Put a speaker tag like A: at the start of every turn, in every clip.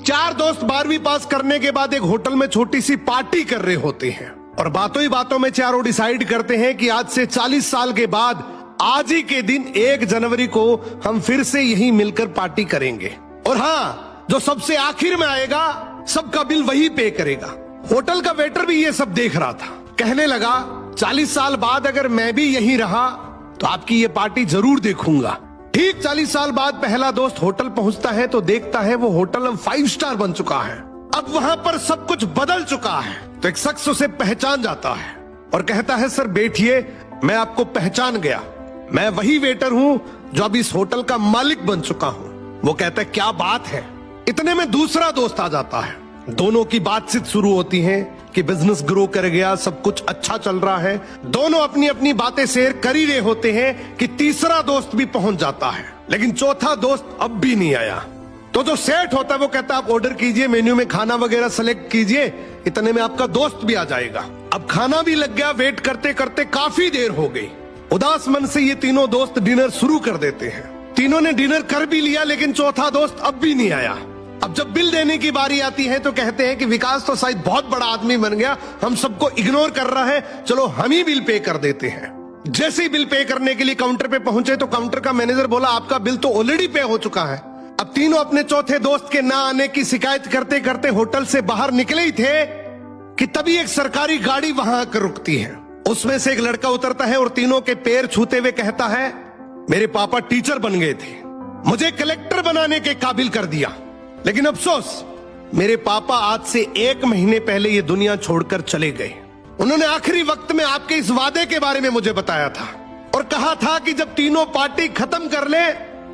A: चार दोस्त 12वीं पास करने के बाद एक होटल में छोटी सी पार्टी कर रहे होते हैं और बातों ही बातों में चारों डिसाइड करते हैं कि आज से 40 साल के बाद आज ही के दिन 1 जनवरी को हम फिर से यहीं मिलकर पार्टी करेंगे। और हाँ, जो सबसे आखिर में आएगा सबका बिल वही पे करेगा। होटल का वेटर भी ये सब देख रहा था। कहने लगा 40 साल बाद अगर मैं भी यहीं रहा तो आपकी ये पार्टी जरूर देखूंगा। ठीक 40 साल बाद पहला दोस्त होटल पहुंचता है तो देखता है वो होटल अब 5 स्टार बन चुका है। अब वहां पर सब कुछ बदल चुका है। तो एक शख्स उसे पहचान जाता है और कहता है सर बैठिए, मैं आपको पहचान गया, मैं वही वेटर हूं जो अब इस होटल का मालिक बन चुका हूं। वो कहता है क्या बात है। इतने में दूसरा दोस्त आ जाता है। दोनों की बातचीत शुरू होती है कि बिजनेस ग्रो कर गया, सब कुछ अच्छा चल रहा है। दोनों अपनी अपनी बातें शेयर कर ही रहे होते हैं कि तीसरा दोस्त भी पहुंच जाता है, लेकिन चौथा दोस्त अब भी नहीं आया। तो जो सेठ होता है वो कहता है आप ऑर्डर कीजिए, मेन्यू में खाना वगैरह सेलेक्ट कीजिए, इतने में आपका दोस्त भी आ जाएगा। अब खाना भी लग गया। वेट करते करते काफी देर हो गई। उदास मन से ये तीनों दोस्त डिनर शुरू कर देते हैं। तीनों ने डिनर कर भी लिया, लेकिन चौथा दोस्त अब भी नहीं आया। अब जब बिल देने की बारी आती है तो कहते हैं कि विकास तो शायद बहुत बड़ा आदमी बन गया, हम सबको इग्नोर कर रहा है, चलो हम ही बिल पे कर देते हैं। जैसे ही बिल पे करने के लिए काउंटर पे पहुंचे तो काउंटर का मैनेजर बोला आपका बिल तो ऑलरेडी पे हो चुका है। अब तीनों अपने चौथे दोस्त के ना आने की शिकायत करते करते होटल से बाहर निकले ही थे कि तभी एक सरकारी गाड़ी वहां आकर रुकती है। उसमें से एक लड़का उतरता है और तीनों के पैर छूते हुए कहता है मेरे पापा टीचर बन गए थे, मुझे कलेक्टर बनाने के काबिल कर दिया, लेकिन अफसोस मेरे पापा आज से 1 महीने पहले ये दुनिया छोड़कर चले गए। उन्होंने आखिरी वक्त में आपके इस वादे के बारे में मुझे बताया था और कहा था कि जब तीनों पार्टी खत्म कर ले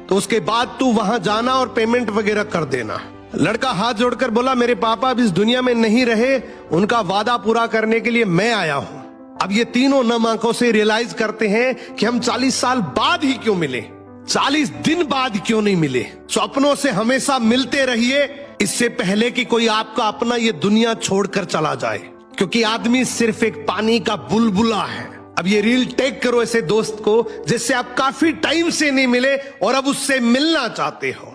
A: तो उसके बाद तू वहां जाना और पेमेंट वगैरह कर देना। लड़का हाथ जोड़कर बोला मेरे पापा अब इस दुनिया में नहीं रहे, उनका वादा पूरा करने के लिए मैं आया हूं। अब ये तीनों नम आंखों से रियलाइज करते हैं कि हम 40 साल बाद ही क्यों मिले, 40 दिन बाद क्यों नहीं मिले। स्वप्नों से हमेशा मिलते रहिए, इससे पहले कि कोई आपका अपना ये दुनिया छोड़कर चला जाए, क्योंकि आदमी सिर्फ एक पानी का बुलबुला है। अब ये रील टैग करो ऐसे दोस्त को जिससे आप काफी टाइम से नहीं मिले और अब उससे मिलना चाहते हो।